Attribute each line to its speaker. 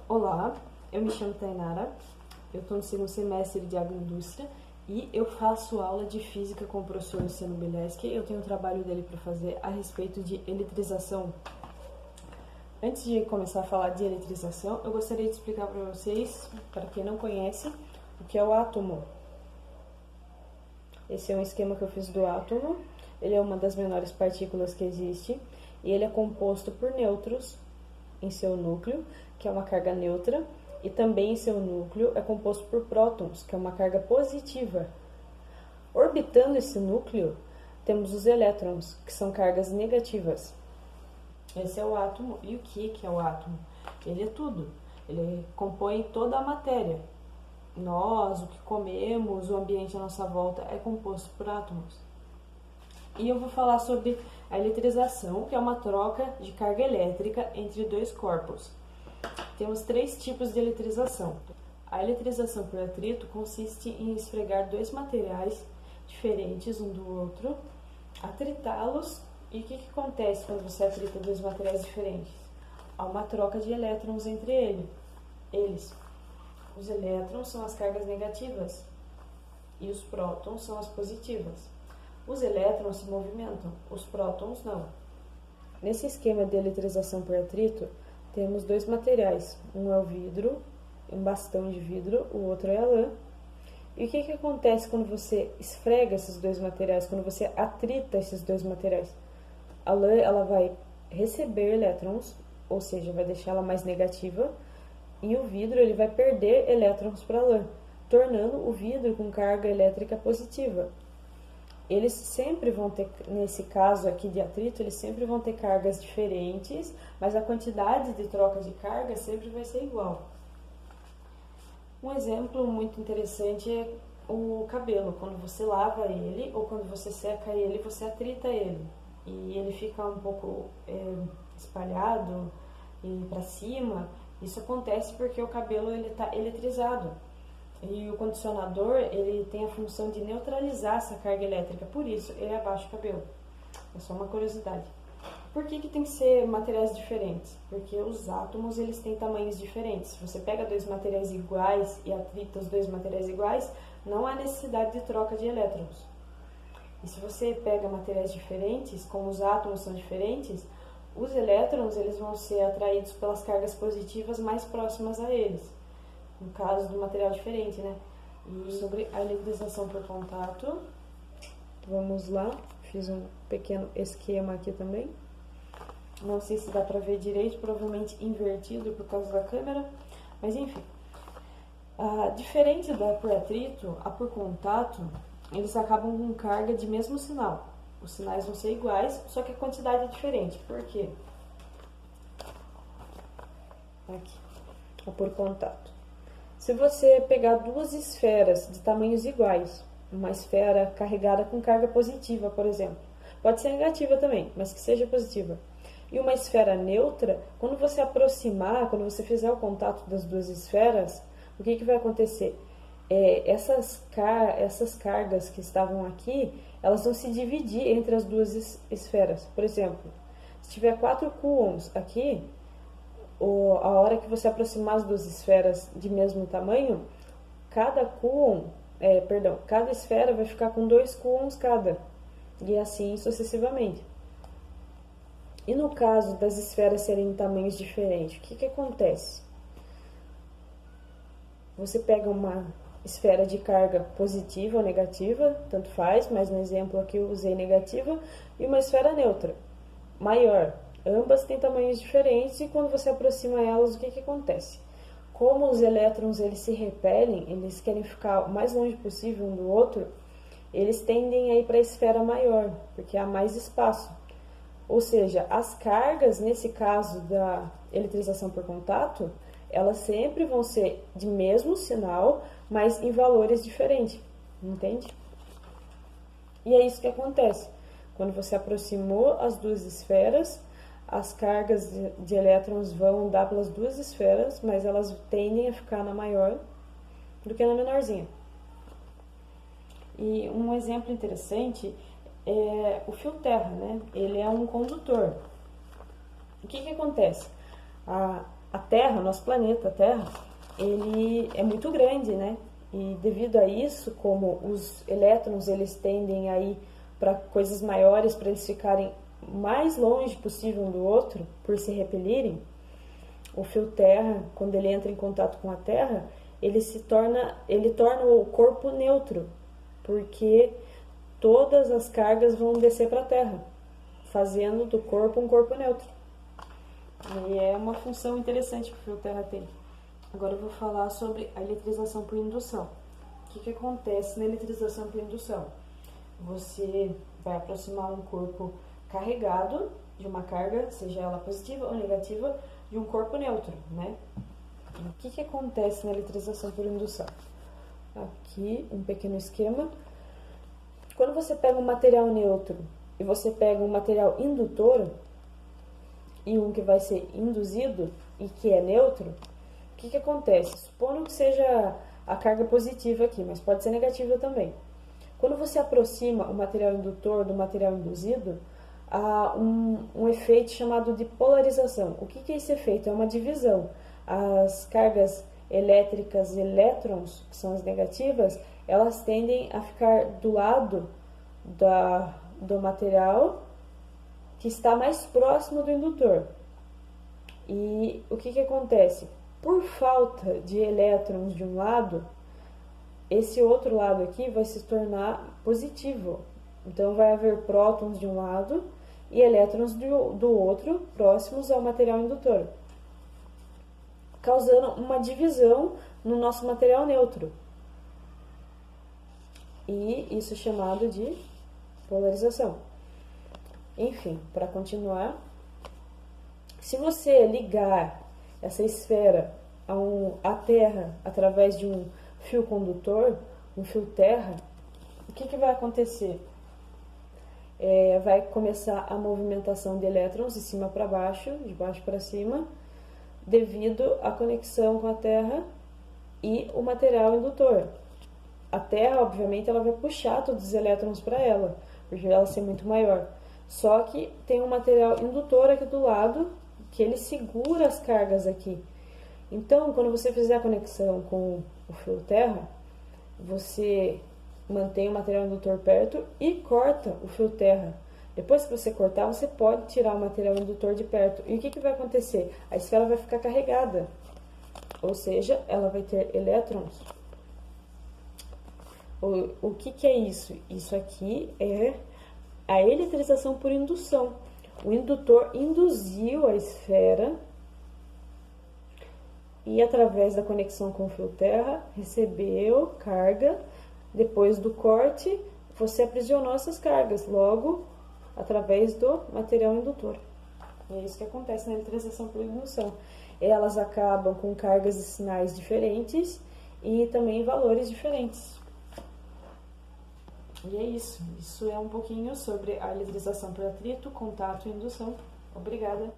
Speaker 1: Olá, eu me chamo Tainara, eu estou no segundo semestre de agroindústria e eu faço aula de física com o professor Luciano Bileski. Eu tenho um trabalho dele para fazer a respeito de eletrização. Antes de começar a falar de eletrização, eu gostaria de explicar para vocês, para quem não conhece, o que é o átomo. Esse é um esquema que eu fiz do átomo. Ele é uma das menores partículas que existe e ele é composto por nêutrons em seu núcleo, que é uma carga neutra, e também em seu núcleo é composto por prótons, que é uma carga positiva. Orbitando esse núcleo, temos os elétrons, que são cargas negativas. Esse é o átomo. E o que é o átomo? Ele é tudo. Ele compõe toda a matéria. Nós, o que comemos, o ambiente à nossa volta é composto por átomos. E eu vou falar sobre a eletrização, que é uma troca de carga elétrica entre dois corpos. Temos três tipos de eletrização. A eletrização por atrito consiste em esfregar dois materiais diferentes um do outro, atritá-los. E o que acontece quando você atrita dois materiais diferentes? Há uma troca de elétrons entre eles. Os elétrons são as cargas negativas e os prótons são as positivas. Os elétrons se movimentam, os prótons não. Nesse esquema de eletrização por atrito, temos dois materiais. Um é o vidro, um bastão de vidro, o outro é a lã. E o que acontece quando você esfrega esses dois materiais, quando você atrita esses dois materiais? A lã ela vai receber elétrons, ou seja, vai deixar ela mais negativa, e o vidro ele vai perder elétrons para a lã, tornando o vidro com carga elétrica positiva. Eles sempre vão ter, nesse caso aqui de atrito, eles sempre vão ter cargas diferentes, mas a quantidade de troca de carga sempre vai ser igual. Um exemplo muito interessante é o cabelo. Quando você lava ele ou quando você seca ele, você atrita ele. E ele fica um pouco espalhado e para cima. Isso acontece porque o cabelo está eletrizado. E o condicionador, ele tem a função de neutralizar essa carga elétrica, por isso ele abaixa o cabelo. É só uma curiosidade. Por que tem que ser materiais diferentes? Porque os átomos, eles têm tamanhos diferentes. Se você pega dois materiais iguais e atrita os dois materiais iguais, não há necessidade de troca de elétrons. E se você pega materiais diferentes, como os átomos são diferentes, os elétrons, eles vão ser atraídos pelas cargas positivas mais próximas a eles. No caso do material diferente, né? E sobre a eletrização por contato, vamos lá. Fiz um pequeno esquema aqui também. Não sei se dá pra ver direito, provavelmente invertido por causa da câmera. Mas enfim. Diferente da por atrito, a por contato, eles acabam com carga de mesmo sinal. Os sinais vão ser iguais, só que a quantidade é diferente. Por quê? Aqui. A por contato. Se você pegar duas esferas de tamanhos iguais, uma esfera carregada com carga positiva, por exemplo, pode ser negativa também, mas que seja positiva, e uma esfera neutra, quando você aproximar, quando você fizer o contato das duas esferas, o que vai acontecer? Essas cargas que estavam aqui, elas vão se dividir entre as duas esferas. Por exemplo, se tiver 4 coulombs aqui, a hora que você aproximar as duas esferas de mesmo tamanho, cada esfera vai ficar com 2 coulombs cada, e assim sucessivamente. E no caso das esferas serem em tamanhos diferentes, o que acontece? Você pega uma esfera de carga positiva ou negativa, tanto faz, mas no exemplo aqui eu usei negativa, e uma esfera neutra, maior. Ambas têm tamanhos diferentes e quando você aproxima elas, o que acontece? Como os elétrons eles se repelem, eles querem ficar o mais longe possível um do outro, eles tendem a ir para a esfera maior, porque há mais espaço. Ou seja, as cargas, nesse caso da eletrização por contato, elas sempre vão ser de mesmo sinal, mas em valores diferentes, entende? E é isso que acontece. Quando você aproximou as duas esferas, as cargas de elétrons vão andar pelas duas esferas, mas elas tendem a ficar na maior do que na menorzinha. E um exemplo interessante é o fio terra, né? Ele é um condutor. O que acontece? a Terra, nosso planeta Terra, ele é muito grande, né? E devido a isso, como os elétrons eles tendem a ir para coisas maiores, para eles ficarem mais longe possível um do outro, por se repelirem, o fio Terra, quando ele entra em contato com a Terra, ele torna o corpo neutro, porque todas as cargas vão descer para a Terra, fazendo do corpo um corpo neutro. E é uma função interessante que o fio Terra tem. Agora eu vou falar sobre a eletrização por indução. O que acontece na eletrização por indução? Você vai aproximar um corpo carregado de uma carga, seja ela positiva ou negativa, de um corpo neutro, né? O que acontece na eletrização por indução? Aqui, um pequeno esquema. Quando você pega um material neutro e você pega um material indutor, e um que vai ser induzido e que é neutro, o que acontece? Supondo que seja a carga positiva aqui, mas pode ser negativa também. Quando você aproxima o material indutor do material induzido, há um efeito chamado de polarização. O que é esse efeito? É uma divisão. As cargas elétricas, elétrons, que são as negativas, elas tendem a ficar do lado do material que está mais próximo do indutor. E o que acontece? Por falta de elétrons de um lado, esse outro lado aqui vai se tornar positivo. Então vai haver prótons de um lado e elétrons do outro próximos ao material indutor, causando uma divisão no nosso material neutro. E isso é chamado de polarização. Enfim, para continuar, se você ligar essa esfera à Terra através de um fio condutor, um fio Terra, o que vai acontecer? Vai começar a movimentação de elétrons de cima para baixo, de baixo para cima, devido à conexão com a Terra e o material indutor. A Terra, obviamente, ela vai puxar todos os elétrons para ela, porque ela ser muito maior. Só que tem um material indutor aqui do lado, que ele segura as cargas aqui. Então, quando você fizer a conexão com o fio Terra, você mantém o material indutor perto e corta o fio Terra. Depois que você cortar, você pode tirar o material indutor de perto. E o que vai acontecer? A esfera vai ficar carregada, ou seja, ela vai ter elétrons. O que é isso? Isso aqui é a eletrização por indução. O indutor induziu a esfera e, através da conexão com o fio Terra, recebeu carga. Depois do corte, você aprisionou essas cargas, logo, através do material indutor. É isso que acontece na eletrização por indução. Elas acabam com cargas e sinais diferentes e também valores diferentes. E é isso. Isso é um pouquinho sobre a eletrização por atrito, contato e indução. Obrigada.